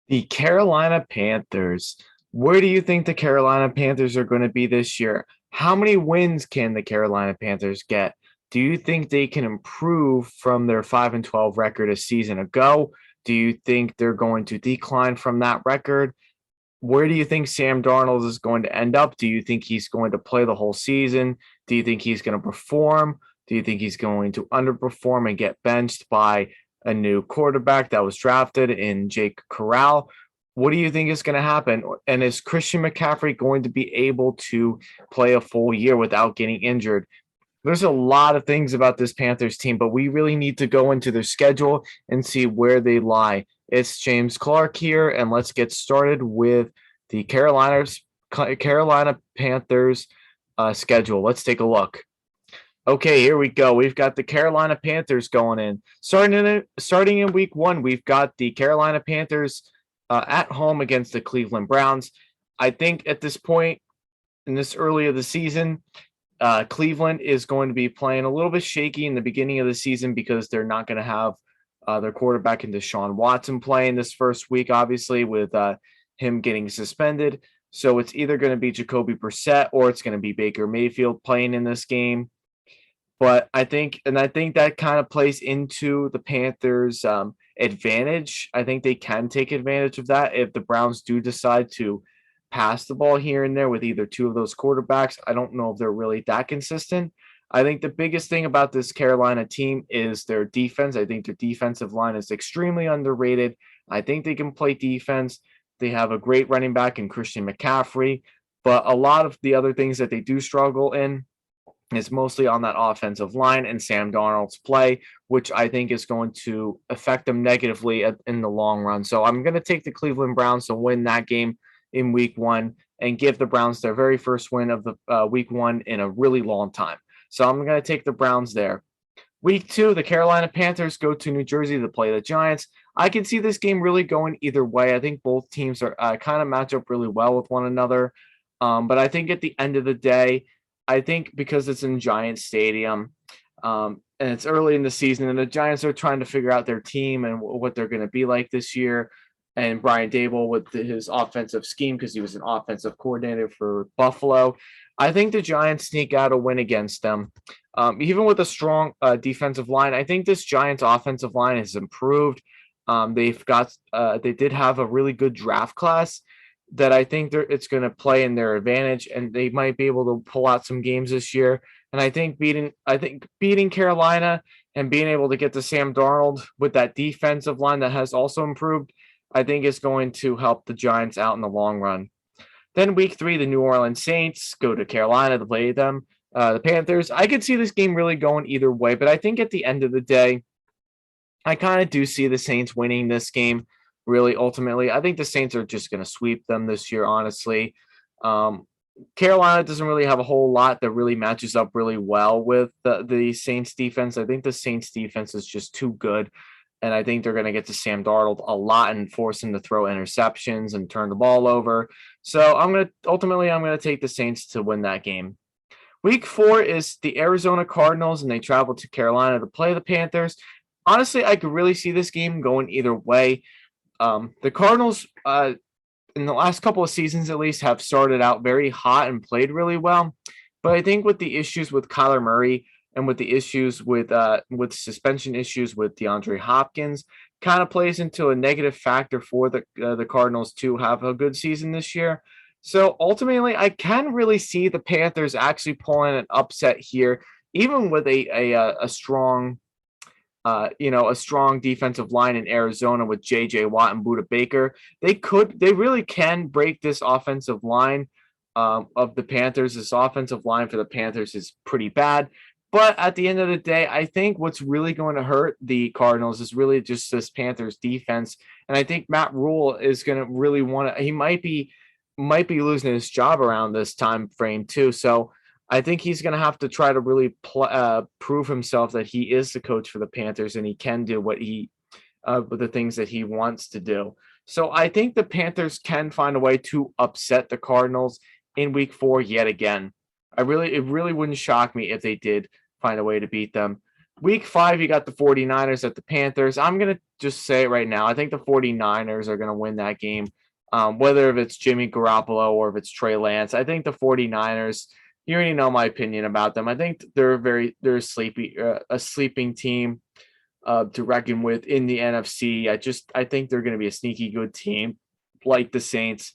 The Carolina Panthers. Where do you think the Carolina Panthers are going to be this year? How many wins can the Carolina Panthers get? Do you think they can improve from their 5 and 12 record a season ago? Do you think they're going to decline from that record? Where do you think Sam Darnold is going to end up? Do you think he's going to play the whole season? Do you think he's going to perform? Do you think he's going to underperform and get benched by a new quarterback that was drafted in Jake Corral? What do you think is going to happen? And is Christian McCaffrey going to be able to play a full year without getting injured? There's a lot of things about this Panthers team, but we really need to go into their schedule and see where they lie. It's James Clark here, and let's get started with the Carolina Panthers schedule. Let's take a look. Okay, here we go. We've got the Carolina Panthers going in. Starting in week 1, we've got the Carolina Panthers at home against the Cleveland Browns. I think at this point in this early of the season, Cleveland is going to be playing a little bit shaky in the beginning of the season because they're not going to have their quarterback in Deshaun Watson playing this first week, obviously, with him getting suspended. So it's either going to be Jacoby Brissett or it's going to be Baker Mayfield playing in this game. But I think that kind of plays into the Panthers' advantage. I think they can take advantage of that if the Browns do decide to pass the ball here and there with either two of those quarterbacks. I don't know if they're really that consistent. I think the biggest thing about this Carolina team is their defense. I think their defensive line is extremely underrated. I think they can play defense. They have a great running back in Christian McCaffrey, but a lot of the other things that they do struggle in is mostly on that offensive line and Sam Darnold's play, which I think is going to affect them negatively in the long run. So I'm going to take the Cleveland Browns to win that game in week 1 and give the Browns their very first win of the week 1 in a really long time. So I'm going to take the Browns there. Week 2, the Carolina Panthers go to New Jersey to play the Giants. I can see this game really going either way. I think both teams are kind of match up really well with one another. But I think at the end of the day, I think because it's in Giants Stadium and it's early in the season and the Giants are trying to figure out their team and what they're going to be like this year. And Brian Dable with his offensive scheme because he was an offensive coordinator for Buffalo. I think the Giants sneak out a win against them. Even with a strong defensive line, I think this Giants offensive line has improved. They did have a really good draft class that I think it's going to play in their advantage, and they might be able to pull out some games this year. And I think beating Carolina and being able to get to Sam Darnold with that defensive line that has also improved, I think is going to help the Giants out in the long run. Then week 3, the New Orleans Saints go to Carolina to play them. The Panthers. I could see this game really going either way, but I think at the end of the day, I kind of do see the Saints winning this game. Really, ultimately, I think the Saints are just going to sweep them this year. Honestly, um, Carolina doesn't really have a whole lot that really matches up really well with the Saints defense. I think the Saints defense is just too good. And I think they're going to get to Sam Darnold a lot and force him to throw interceptions and turn the ball over. So I'm going to take the Saints to win that game. Week 4 is the Arizona Cardinals, and they travel to Carolina to play the Panthers. Honestly, I could really see this game going either way. The Cardinals, in the last couple of seasons at least, have started out very hot and played really well. But I think with the issues with Kyler Murray and with the issues with suspension issues with DeAndre Hopkins, kind of plays into a negative factor for the Cardinals to have a good season this year. So ultimately, I can really see the Panthers actually pulling an upset here, even with a strong a strong defensive line in Arizona with J.J. Watt and Buda Baker. They really can break this offensive line of the Panthers. This offensive line for the Panthers is pretty bad. But at the end of the day, I think what's really going to hurt the Cardinals is really just this Panthers defense. And I think Matt Rule is going to really he might be losing his job around this time frame too. So I think he's going to have to try to really prove himself that he is the coach for the Panthers and he can do with the things that he wants to do. So I think the Panthers can find a way to upset the Cardinals in week 4 yet again. It really wouldn't shock me if they did find a way to beat them. Week 5, you got the 49ers at the Panthers. I'm going to just say it right now. I think the 49ers are going to win that game, whether if it's Jimmy Garoppolo or if it's Trey Lance. I think the 49ers, you already know my opinion about them. I think they're a sleeping team to reckon with in the NFC. I think they're going to be a sneaky good team like the Saints.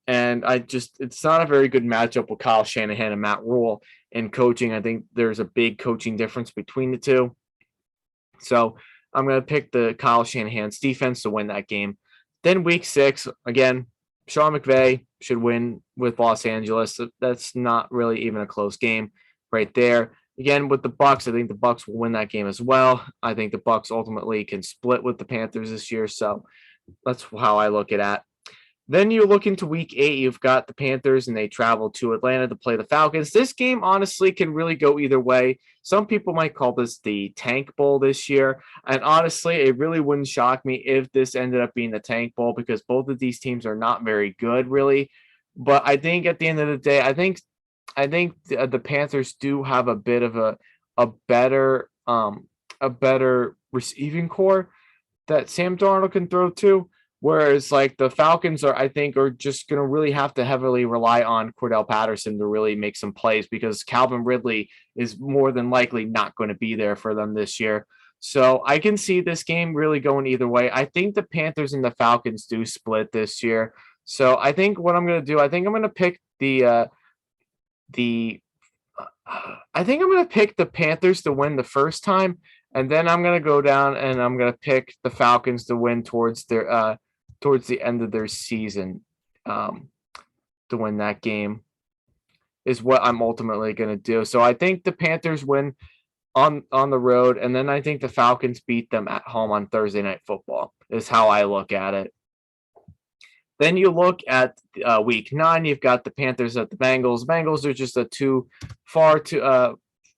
And it's not a very good matchup with Kyle Shanahan and Matt Rule in coaching. I think there's a big coaching difference between the two. So I'm going to pick the Kyle Shanahan's defense to win that game. Then week 6, again, Sean McVay should win with Los Angeles. That's not really even a close game right there. Again, with the Bucs, I think the Bucs will win that game as well. I think the Bucs ultimately can split with the Panthers this year. So that's how I look at it. Then you look into week 8, you've got the Panthers, and they travel to Atlanta to play the Falcons. This game, honestly, can really go either way. Some people might call this the Tank Bowl this year. And honestly, it really wouldn't shock me if this ended up being the Tank Bowl because both of these teams are not very good, really. But I think at the end of the day, I think the Panthers do have a bit of a better receiving core that Sam Darnold can throw to. Whereas like the Falcons I think are just going to really have to heavily rely on Cordell Patterson to really make some plays because Calvin Ridley is more than likely not going to be there for them this year. So I can see this game really going either way. I think the Panthers and the Falcons do split this year. So I think what I'm going to do, I think I'm going to pick the I think I'm going to pick the Panthers to win the first time, and then I'm going to go down and I'm going to pick the Falcons to win towards the end of their season to win that game is what I'm ultimately going to do. So I think the Panthers win on the road, and then I think the Falcons beat them at home on Thursday Night Football is how I look at it. Then you look at week 9, you've got the Panthers at the Bengals. Bengals are just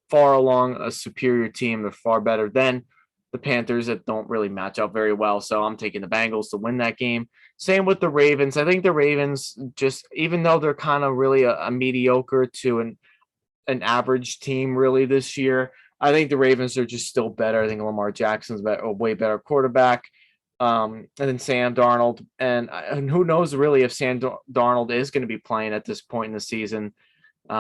far along a superior team. They're far better than the Panthers that don't really match up very well. So I'm taking the Bengals to win that game. Same with the Ravens. I think the Ravens just, even though they're kind of really a mediocre to an average team really this year, I think the Ravens are just still better. I think Lamar Jackson's a way better quarterback. And then Sam Darnold. And who knows really if Sam Darnold is going to be playing at this point in the season.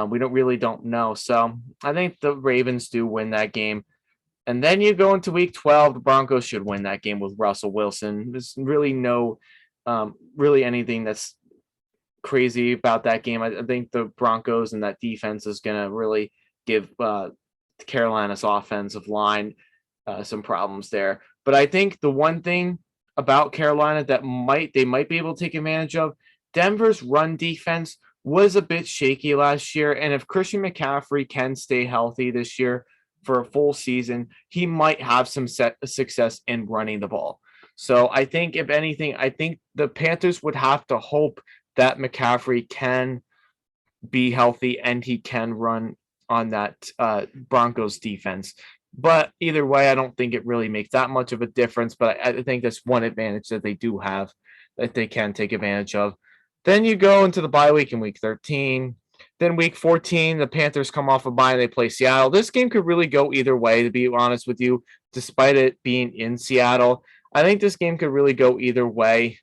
We don't know. So I think the Ravens do win that game. And then you go into week 12, the Broncos should win that game with Russell Wilson. There's really really anything that's crazy about that game. I think the Broncos and that defense is going to really give Carolina's offensive line some problems there. But I think the one thing about Carolina that they might be able to take advantage of, Denver's run defense was a bit shaky last year. And if Christian McCaffrey can stay healthy this year for a full season, he might have some success in running the ball. So I think if anything, I think the Panthers would have to hope that McCaffrey can be healthy and he can run on that Broncos defense. But either way, I don't think it really makes that much of a difference. But I think that's one advantage that they do have that they can take advantage of. Then you go into the bye week in week 13. Then week 14, the Panthers come off a bye and they play Seattle. This game could really go either way, to be honest with you, despite it being in Seattle. I think this game could really go either way.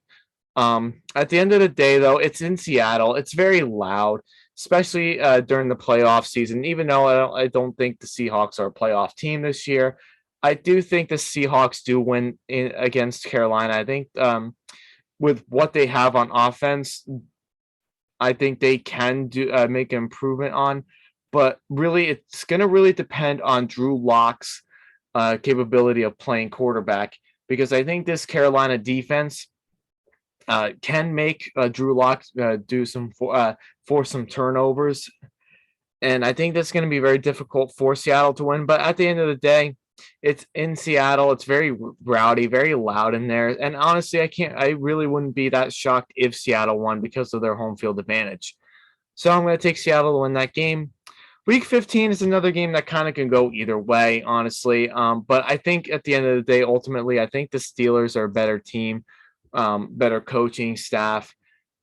At the end of the day, though, it's in Seattle. It's very loud, especially during the playoff season. Even though I don't think the Seahawks are a playoff team this year, I do think the Seahawks do win against Carolina. I think with what they have on offense, I think they can make an improvement on. But really, it's going to really depend on Drew Lock's capability of playing quarterback because I think this Carolina defense can make Drew Lock do some force some turnovers, and I think that's going to be very difficult for Seattle to win. But at the end of the day, it's in Seattle. It's very rowdy, very loud in there, and honestly, I really wouldn't be that shocked if Seattle won because of their home field advantage. So I'm going to take Seattle to win that game. Week 15 is another game that kind of can go either way, honestly. But I think at the end of the day, ultimately, I think the Steelers are a better team. Better coaching staff,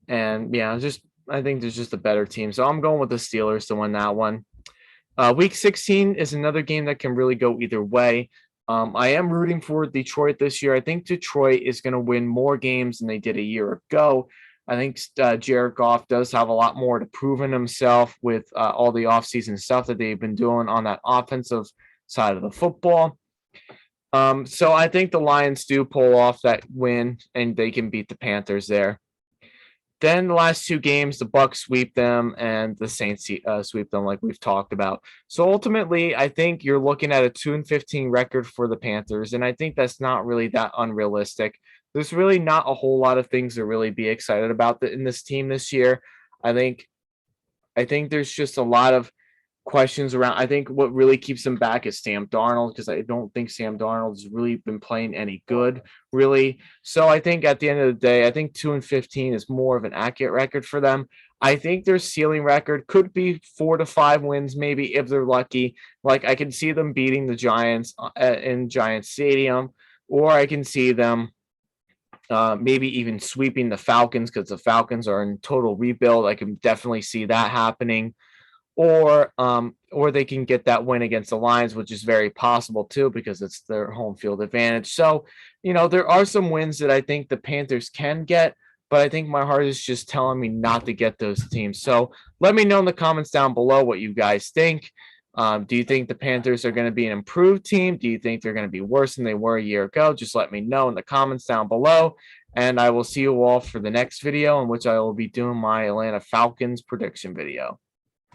and yeah, I think there's just a better team. So I'm going with the Steelers to win that one. Week 16 is another game that can really go either way. I am rooting for Detroit this year. I think Detroit is going to win more games than they did a year ago. I think Jared Goff does have a lot more to prove in himself with all the offseason stuff that they've been doing on that offensive side of the football. So I think the Lions do pull off that win and they can beat the Panthers there. Then the last two games, the Bucks sweep them and the Saints sweep them, like we've talked about. So ultimately, I think you're looking at a 2-15 record for the Panthers, and I think that's not really that unrealistic. There's really not a whole lot of things to really be excited about in this team this year. I think I think there's just a lot of questions around. I think what really keeps them back is Sam Darnold, because I don't think Sam Darnold's really been playing any good, really. So I think at the end of the day, I think 2-15 is more of an accurate record for them. I think their ceiling record could be 4 to 5 wins, maybe if they're lucky. Like I can see them beating the Giants in Giants Stadium, or I can see them maybe even sweeping the Falcons because the Falcons are in total rebuild. I can definitely see that happening, or they can get that win against the Lions, which is very possible too because it's their home field advantage. So, there are some wins that I think the Panthers can get, but I think my heart is just telling me not to get those teams. So let me know in the comments down below what you guys think. Do you think the Panthers are going to be an improved team? Do you think they're going to be worse than they were a year ago? Just let me know in the comments down below. And I will see you all for the next video in which I will be doing my Atlanta Falcons prediction video.